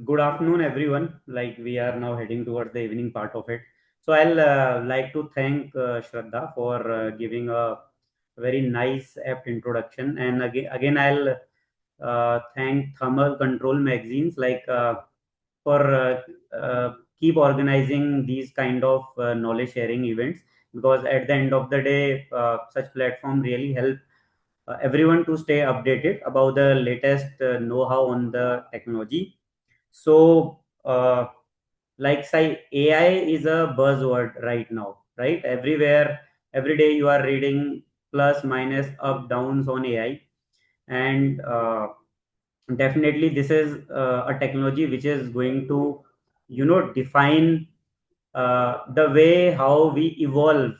Good afternoon, everyone. Like we are now heading towards the evening part of it. So I'll like to thank Shraddha for giving a very nice apt introduction. And again I'll thank Thermal Control magazines for keep organizing these kind of knowledge sharing events, because at the end of the day, such platform really help everyone to stay updated about the latest know-how on the technology. So, say AI is a buzzword right now, right? Everywhere, every day you are reading plus, minus, up, downs on AI, and definitely this is a technology which is going to, define the way how we evolve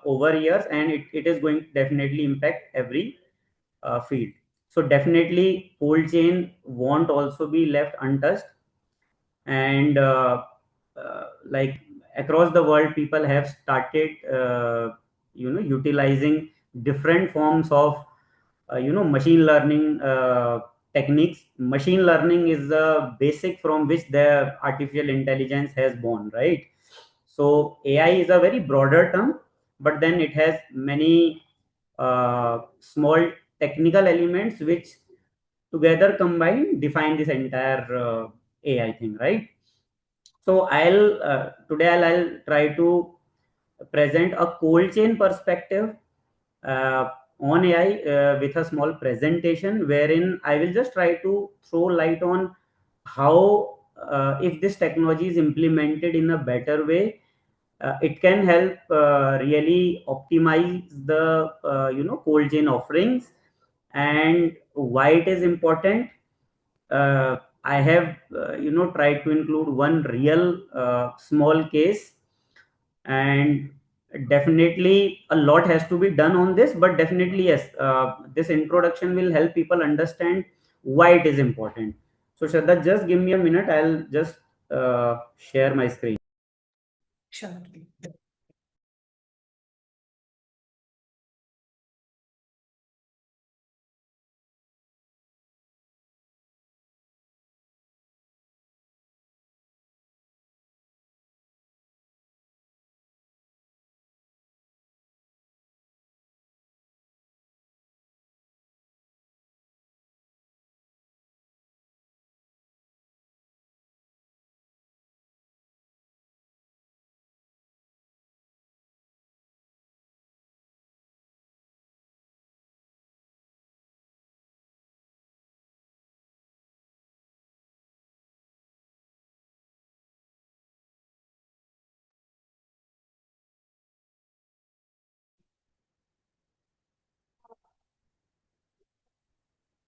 over years, and it is going to definitely impact every field. So definitely, cold chain won't also be left untouched, and like across the world people have started utilizing different forms of machine learning techniques. Machine learning is the basic from which the artificial intelligence has born, right? So AI is a very broader term, but then it has many small technical elements which together combined define this entire AI thing, right? So I'll try to present a cold chain perspective uh, on AI with a small presentation wherein I will just try to throw light on how, if this technology is implemented in a better way, it can help really optimize the cold chain offerings, and why it is important. I have tried to include one real small case, and definitely a lot has to be done on this, but definitely yes, this introduction will help people understand why it is important. So Shraddha, just give me a minute. I'll just share my screen. Sure.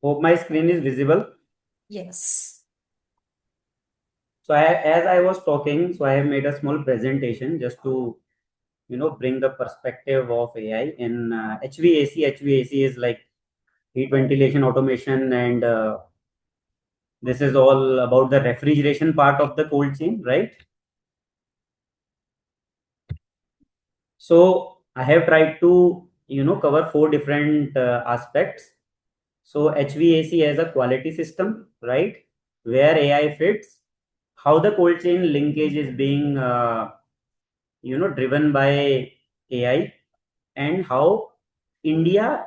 Hope my screen is visible. Yes. So as I was talking, so I have made a small presentation just to bring the perspective of AI in HVAC. HVAC is like heat ventilation automation, and this is all about the refrigeration part of the cold chain, right? So I have tried to cover four different aspects. So HVAC as a quality system, right, where AI fits, how the cold chain linkage is being driven by AI, and how India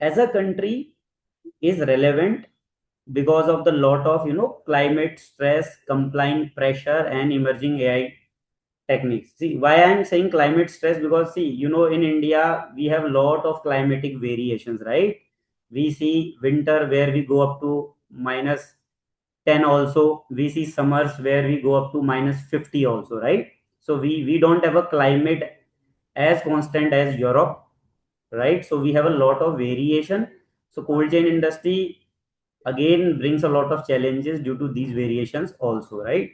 as a country is relevant because of the lot of climate stress, compliant pressure, and emerging AI techniques. See why I'm saying climate stress, because see, in India we have a lot of climatic variations, right? We see winter where we go up to minus 10 also, we see summers where we go up to minus 50 also, right? So we don't have a climate as constant as Europe, right? So we have a lot of variation. So cold chain industry again brings a lot of challenges due to these variations also, right?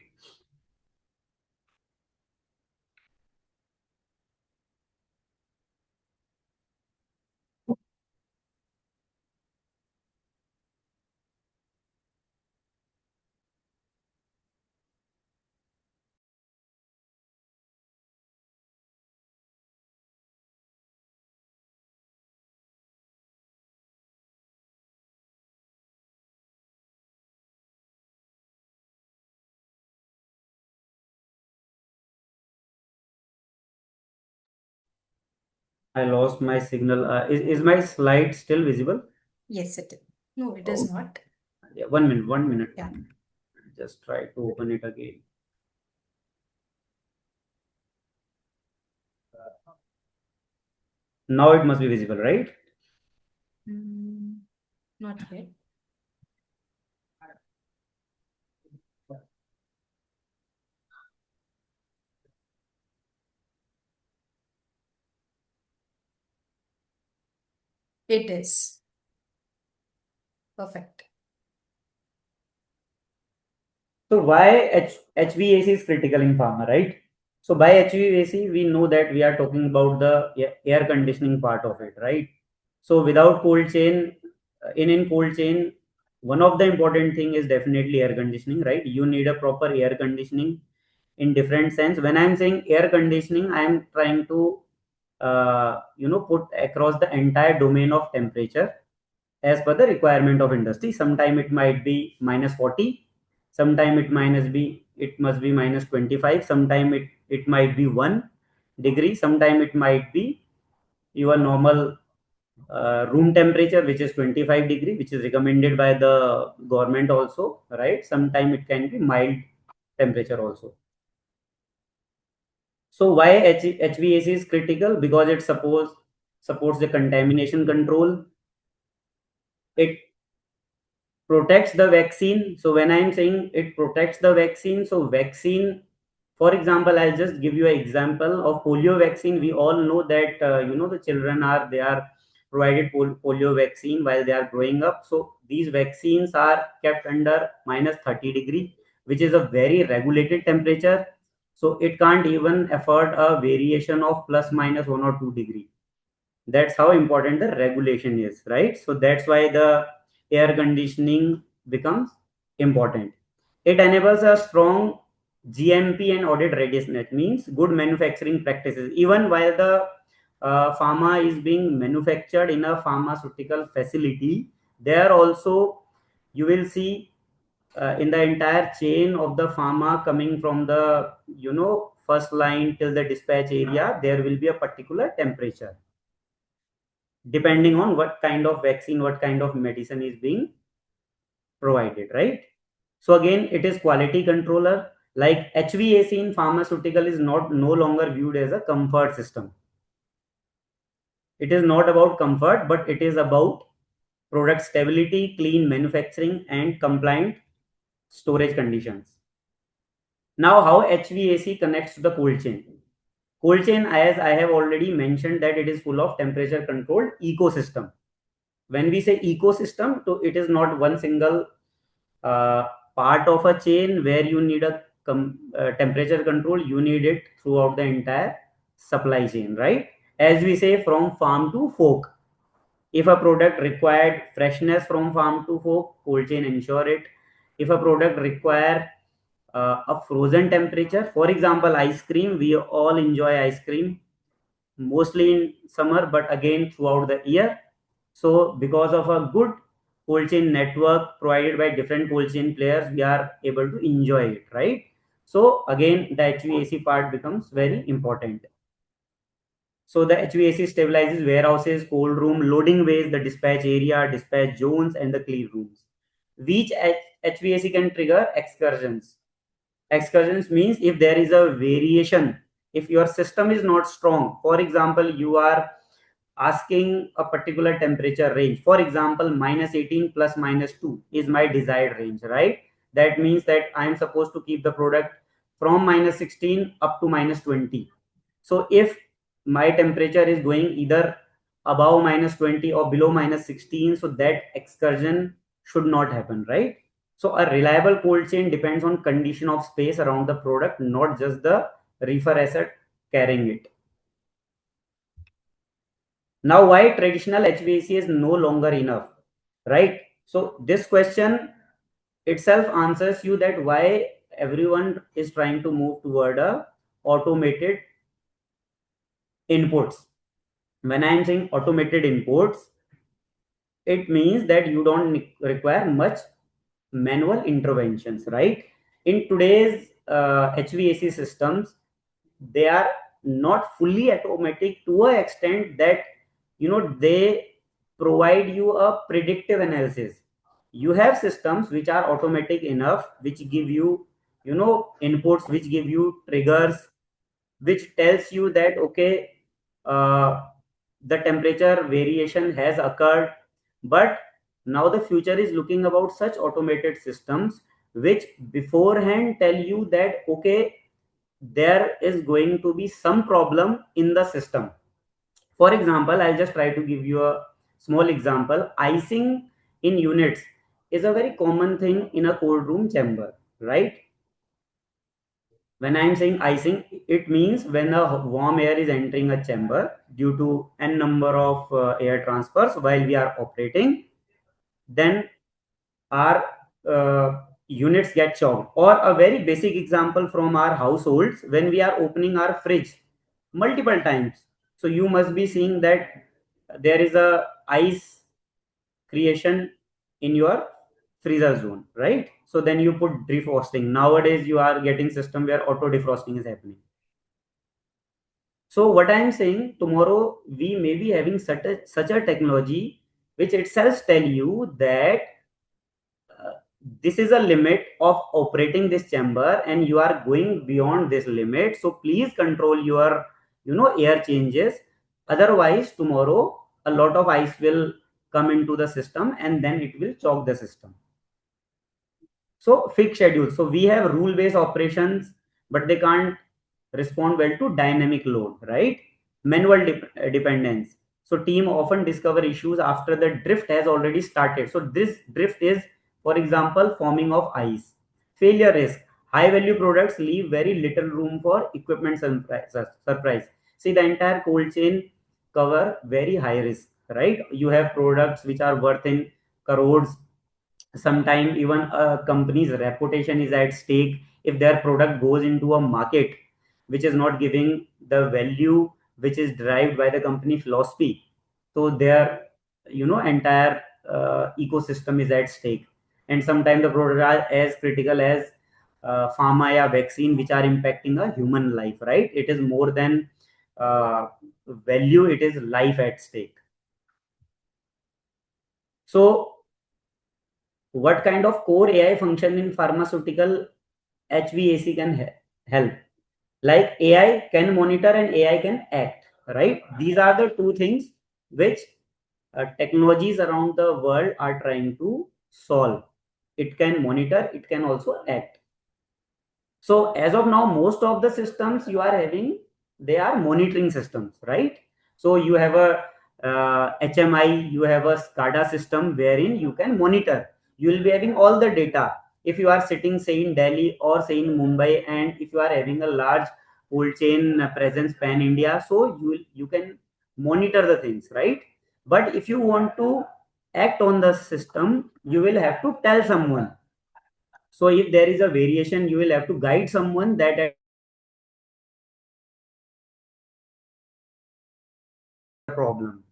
I lost my signal. Is my slide still visible? Yes, it is. No, it is Oh, not. yeah, 1 minute, 1 minute. Yeah. Just try to open it again. Now it must be visible, right? Mm, not yet. It is. Perfect. So why HVAC is critical in pharma, right? So by HVAC, we know that we are talking about the air conditioning part of it, right? So without cold chain, in cold chain, one of the important thing is definitely air conditioning, right? You need a proper air conditioning in different sense. When I'm saying air conditioning, I'm trying to put across the entire domain of temperature as per the requirement of industry. Sometime it might be -40, sometime it must be -25, sometime it might be 1 degree, sometime it might be your normal room temperature, which is 25 degree, which is recommended by the government also, right? Sometime it can be mild temperature also. So why HVAC is critical? Because it supports the contamination control. It protects the vaccine. So when I'm saying it protects the vaccine, so vaccine, for example, I'll just give you an example of polio vaccine. We all know that the children are provided polio vaccine while they are growing up. So these vaccines are kept under -30 degree, which is a very regulated temperature. So it can't even afford a variation of ±1 or 2 degree. That's how important the regulation is, right? So that's why the air conditioning becomes important. It enables a strong GMP and audit readiness, means good manufacturing practices. Even while the pharma is being manufactured in a pharmaceutical facility, there also you will see in the entire chain of the pharma, coming from the first line till the dispatch area, there will be a particular temperature depending on what kind of vaccine, what kind of medicine is being provided, right? So again, it is quality controller. Like HVAC in pharmaceutical is not no longer viewed as a comfort system. It is not about comfort, but it is about product stability, clean manufacturing, and compliant storage conditions. Now, how HVAC connects to the cold chain? Cold chain, as I have already mentioned, that it is full of temperature controlled ecosystem. When we say ecosystem, so it is not one single uh, part of a chain where you need a temperature control. You need it throughout the entire supply chain, right? As we say, from farm to fork. If a product required freshness from farm to fork, cold chain ensure it. If a product require a frozen temperature, for example, ice cream, we all enjoy ice cream mostly in summer, but again throughout the year. So because of a good cold chain network provided by different cold chain players, we are able to enjoy it, right? So again, the HVAC part becomes very important. So the HVAC stabilizes warehouses, cold room, loading bays, the dispatch area, dispatch zones, and the clean rooms. Which HVAC can trigger excursions. Excursions means if there is a variation, if your system is not strong. For example, you are asking a particular temperature range. For example, -18 plus -2 is my desired range, right? That means that I am supposed to keep the product from -16 up to -20. So if my temperature is going either above -20 or below -16, so that excursion should not happen, right? So a reliable cold chain depends on condition of space around the product, not just the reefer asset carrying it. Now, why traditional HVAC is no longer enough, right? So this question itself answers you that why everyone is trying to move toward a automated inputs. When I'm saying automated inputs, it means that you don't require much manual interventions, right? In today's HVAC systems, they are not fully automatic to a extent that they provide you a predictive analysis. You have systems which are automatic enough, which give you inputs, which give you triggers, which tells you that okay, uh, the temperature variation has occurred. But now the future is looking about such automated systems which beforehand tell you that okay, there is going to be some problem in the system. For example, I'll just try to give you a small example. Icing in units is a very common thing in a cold room chamber, right? When I'm saying icing, it means when a warm air is entering a chamber due to n number of air transfers while we are operating, then our units get choked. Or a very basic example from our households, when we are opening our fridge multiple times. So you must be seeing that there is a ice creation in your freezer zone, right? So then you put defrosting. Nowadays you are getting system where auto defrosting is happening. So what I am saying, tomorrow we may be having such a technology which itself tell you that uh, this is a limit of operating this chamber and you are going beyond this limit, so please control your air changes. Otherwise tomorrow a lot of ice will come into the system and then it will choke the system. So fixed schedule. So we have rule-based operations, but they can't respond well to dynamic load, right? Manual dependence. So team often discover issues after the drift has already started. So this drift is, for example, forming of ice. Failure risk. High value products leave very little room for equipment surprise. See, the entire cold chain cover very high risk, right? You have products which are worth in crores. Sometimes even a company's reputation is at stake if their product goes into a market which is not giving the value which is derived by the company philosophy. So their entire ecosystem is at stake. And sometimes the products are as critical as pharma or vaccine which are impacting a human life, right? It is more than value, it is life at stake. So what kind of core AI function in pharmaceutical HVAC can help? Like AI can monitor and AI can act, right? These are the two things which technologies around the world are trying to solve. It can monitor, it can also act. So as of now, most of the systems you are having, they are monitoring systems, right? So you have a HMI, you have a SCADA system wherein you can monitor. You will be having all the data. If you are sitting, say in Delhi or say in Mumbai, and if you are having a large cold chain presence pan India, so you can monitor the things, right? But if you want to act on the system, you will have to tell someone. So if there is a variation, you will have to guide someone that problem.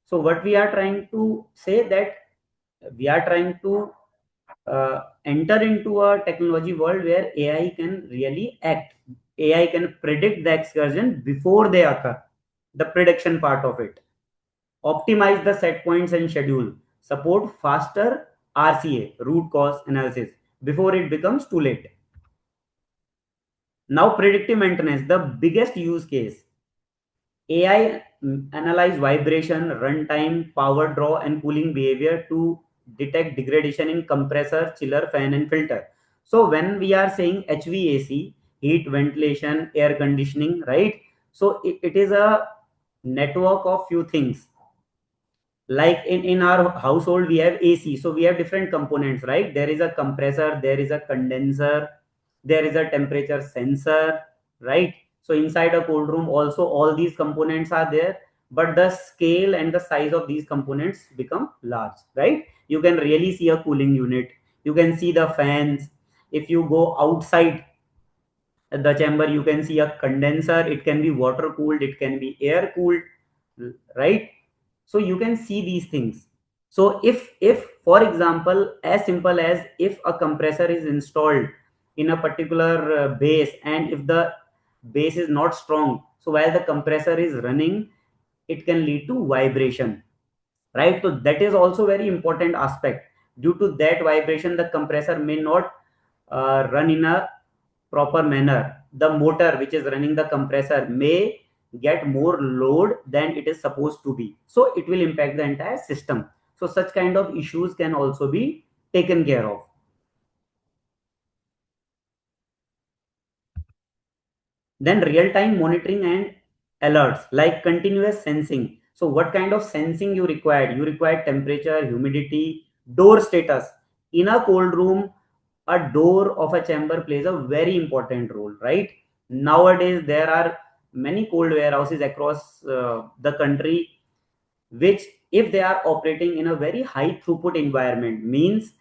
So what we are trying to say that we are trying to enter into a technology world where AI can really act. AI can predict the excursion before they occur. The prediction part of it. Optimize the set points and schedule. Support faster RCA, root cause analysis, before it becomes too late. Now predictive maintenance, the biggest use case. AI analyze vibration, runtime, power draw, and cooling behavior to detect degradation in compressor, chiller, fan, and filter. So when we are saying HVAC, heat, ventilation, air conditioning, right? So it is a network of few things. Like in our household we have AC, so we have different components, right? There is a compressor, there is a condenser, there is a temperature sensor, right? So inside a cold room also all these components are there, but the scale and the size of these components become large, right? You can really see a cooling unit, you can see the fans. If you go outside the chamber, you can see a condenser, it can be water cooled, it can be air cooled, right? So you can see these things. So if for example, as simple as if a compressor is installed in a particular base, and if the base is not strong, So while the compressor is running, it can lead to vibration, right? So that is also very important aspect. Due to that vibration, the compressor may not run in a proper manner. The motor which is running the compressor may get more load than it is supposed to be, so it will impact the entire system. So such kind of issues can also be taken care of. Then real time monitoring and alerts, like continuous sensing. So what kind of sensing you require? You require temperature, humidity, door status. In a cold room, a door of a chamber plays a very important role, right? Nowadays there are many cold warehouses across the country, which if they are operating in a very high throughput environment, means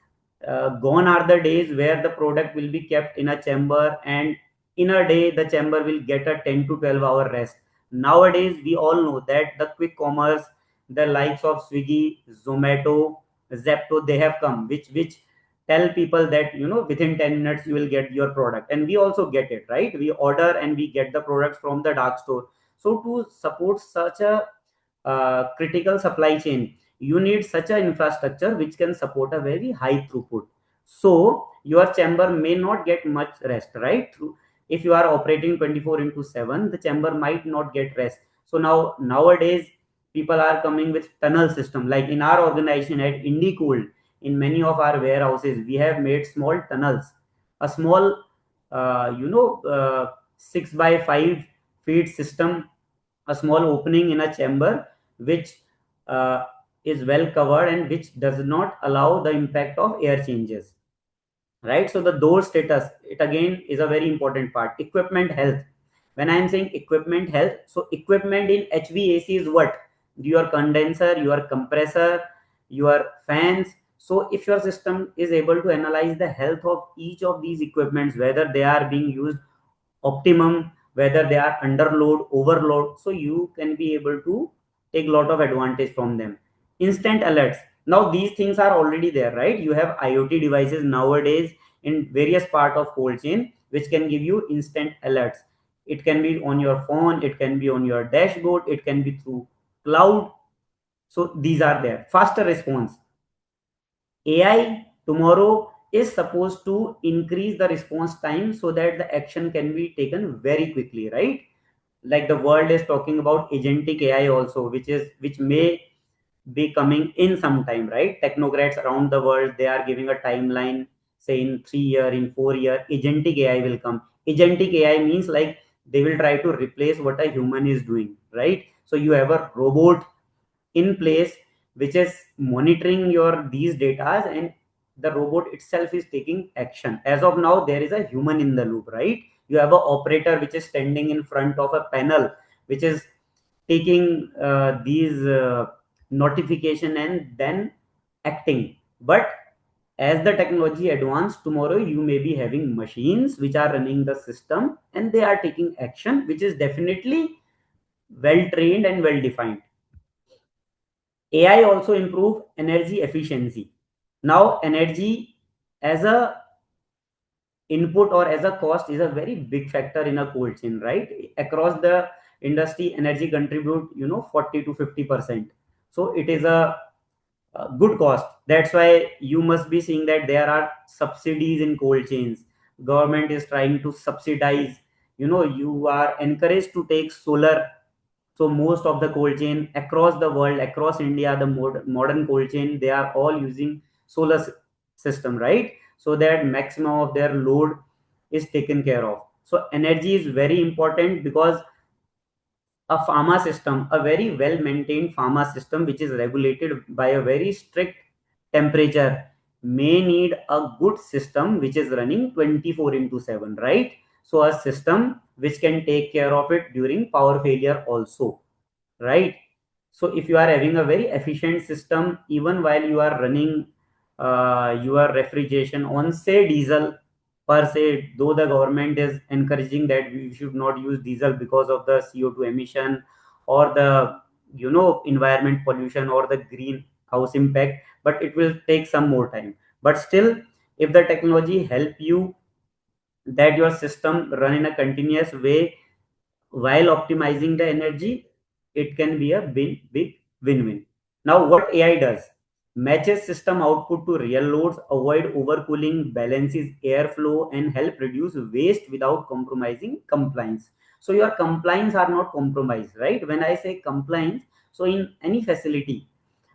gone are the days where the product will be kept in a chamber and in a day the chamber will get a 10 to 12 hour rest. Nowadays we all know that the quick commerce, the likes of Swiggy, Zomato, Zepto, they have come, which tell people that within 10 minutes you will get your product, and we also get it, right? We order and we get the products from the dark store. So to support such a critical supply chain, you need such an infrastructure which can support a very high throughput. So your chamber may not get much rest, right? If you are operating 24 into 7, the chamber might not get rest. So nowadays people are coming with tunnel system, like in our organization at Indicold. In many of our warehouses we have made small tunnels, a small 6 by 5 feet system, a small opening in a chamber which uh, is well covered and which does not allow the impact of air changes, right? So the door status, it again is a very important part. Equipment health. When I am saying equipment health, so equipment in HVAC is what? Your condenser, your compressor, your fans. So if your system is able to analyze the health of each of these equipments, whether they are being used optimum, whether they are underload, overload, so you can be able to take a lot of advantage from them. Instant alerts. Now these things are already there, right? You have IoT devices nowadays in various part of cold chain which can give you instant alerts. It can be on your phone, it can be on your dashboard, it can be through cloud. So these are there. Faster response. AI tomorrow is supposed to increase the response time so that the action can be taken very quickly, right? Like the world is talking about agentic AI also, which may be coming in some time, right? Technocrats around the world, they are giving a timeline, say in 3 year, in 4 year, agentic AI will come. Agentic AI means like they will try to replace what a human is doing, right? So you have a robot in place which is monitoring your these data, and the robot itself is taking action. As of now there is a human in the loop, right? You have an operator which is standing in front of a panel which is taking these notification and then acting. But as the technology advance, tomorrow you may be having machines which are running the system and they are taking action, which is definitely well trained and well defined. AI also improve energy efficiency. Now energy as a input or as a cost is a very big factor in a cold chain, right? Across the industry energy contribute 40 to 50%. So it is a good cost. That's why you must be seeing that there are subsidies in cold chains. Government is trying to subsidize. You are encouraged to take solar. So most of the cold chain across the world, across India, the modern cold chain, they are all using solar system, right? So that maximum of their load is taken care of. So energy is very important because a pharma system, a very well maintained pharma system, which is regulated by a very strict temperature, may need a good system which is running 24 into 7, right? So a system which can take care of it during power failure also, right? So if you are having a very efficient system, even while you are running your refrigeration on say diesel per se, though the government is encouraging that we should not use diesel because of the CO2 emission or the environment pollution or the greenhouse impact, but it will take some more time. But still, if the technology help you that your system run in a continuous way while optimizing the energy, it can be a big win-win. Now, what AI does? Matches system output to real loads, avoid overcooling, balances airflow, and help reduce waste without compromising compliance. So your compliance are not compromised, right? When I say compliance, so in any facility,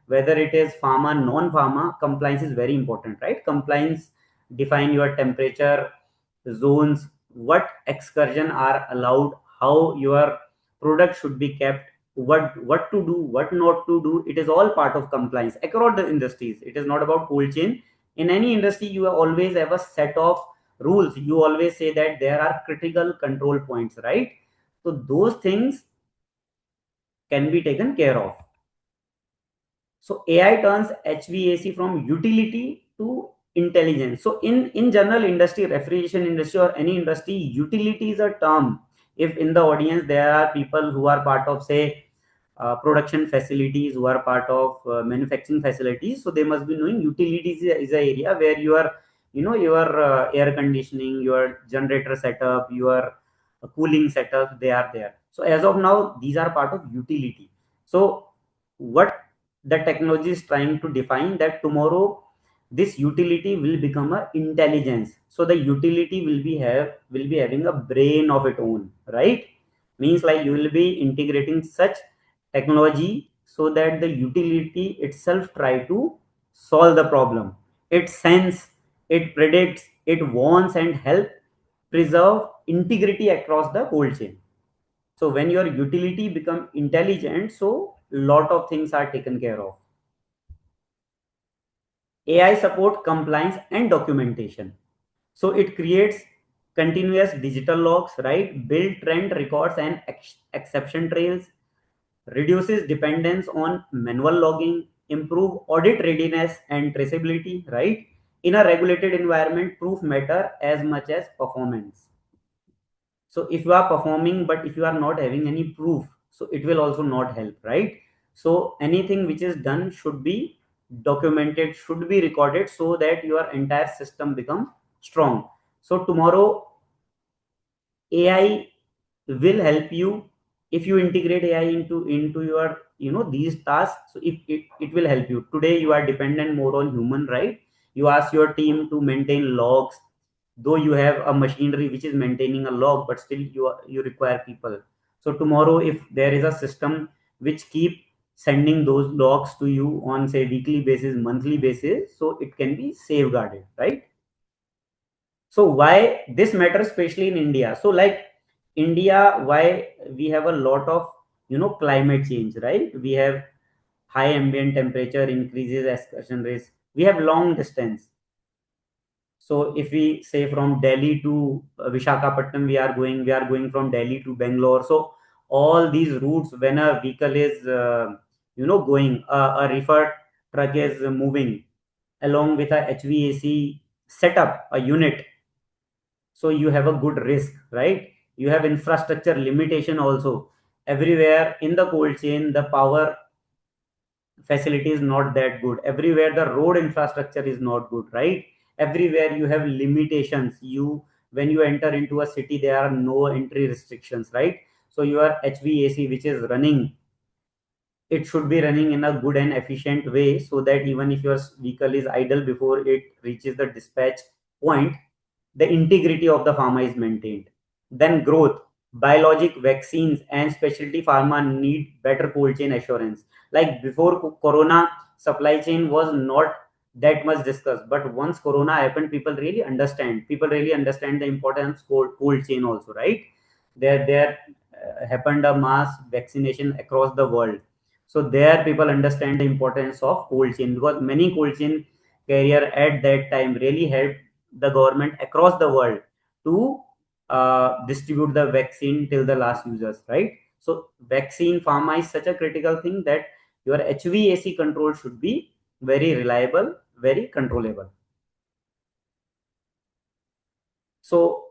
whether it is pharma, non-pharma, compliance is very important, right? Compliance define your temperature zones, what excursion are allowed, how your product should be kept, what to do, what not to do. It is all part of compliance across the industries. It is not about cold chain. In any industry, you always have a set of rules. You always say that there are critical control points, right? So those things can be taken care of. So AI turns HVAC from utility to intelligence. So in general industry, refrigeration industry or any industry, utility is a term. If in the audience there are people who are part of, say, production facilities, who are part of manufacturing facilities, so they must be knowing utilities is a area where your air conditioning, your generator setup, your cooling setup, they are there. So as of now, these are part of utility. So what the technology is trying to define, that tomorrow this utility will become a intelligence. So the utility will be having a brain of its own, right? Means like you will be integrating such technology so that the utility itself try to solve the problem. It sense, it predicts, it wants and help preserve integrity across the whole chain. So when your utility become intelligent, so lot of things are taken care of. AI support compliance and documentation. So it creates continuous digital logs, right? Build trend records and exception trails, reduces dependence on manual logging, improve audit readiness and traceability, right? In a regulated environment, proof matter as much as performance. So if you are performing, but if you are not having any proof, so it will also not help, right? So anything which is done should be documented, should be recorded, so that your entire system become strong. So tomorrow AI will help you. If you integrate AI into your these tasks, so it will help you. Today you are dependent more on human, right? You ask your team to maintain logs, though you have a machinery which is maintaining a log, but still you require people. So tomorrow if there is a system which keep sending those logs to you on, say, weekly basis, monthly basis, so it can be safeguarded, right? So why this matters, especially in India? So like India, why we have a lot of climate change, right? We have high ambient temperature, increases excursion rates, we have long distance. So if we say from Delhi to Vishakhapatnam, we are going from Delhi to Bangalore. So all these routes, when a vehicle is going, a reefer truck is moving along with a HVAC setup, a unit, so you have a good risk, right? You have infrastructure limitation also. Everywhere in the cold chain, the power facility is not that good. Everywhere the road infrastructure is not good, right? Everywhere you have limitations. You When you enter into a city, there are no entry restrictions, right? So your HVAC which is running, it should be running in a good and efficient way, so that even if your vehicle is idle before it reaches the dispatch point, the integrity of the pharma is maintained. Then growth, biologic vaccines and specialty pharma need better cold chain assurance. Like before corona, supply chain was not that much discussed, but once corona happened, people really understand the importance cold chain also, right? There happened a mass vaccination across the world. So there people understand the importance of cold chain, because many cold chain carrier at that time really helped the government across the world to distribute the vaccine till the last users, right? So vaccine pharma is such a critical thing that your HVAC control should be very reliable, very controllable. So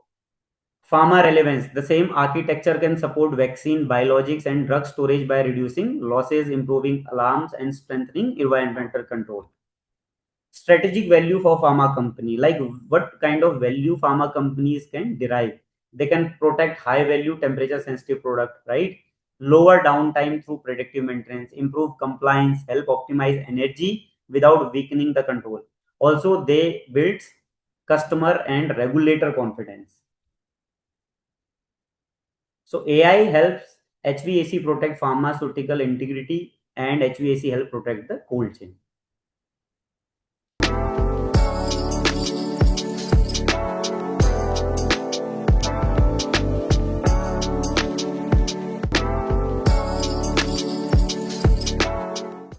pharma relevance, the same architecture can support vaccine, biologics and drug storage by reducing losses, improving alarms and strengthening environmental control. Strategic value for pharma company, like what kind of value pharma companies can derive. They can protect high value temperature sensitive product, right? Lower downtime through predictive maintenance, improve compliance, help optimize energy without weakening the control. Also, they build customer and regulator confidence. So AI helps HVAC protect pharmaceutical integrity and HVAC help protect the cold chain.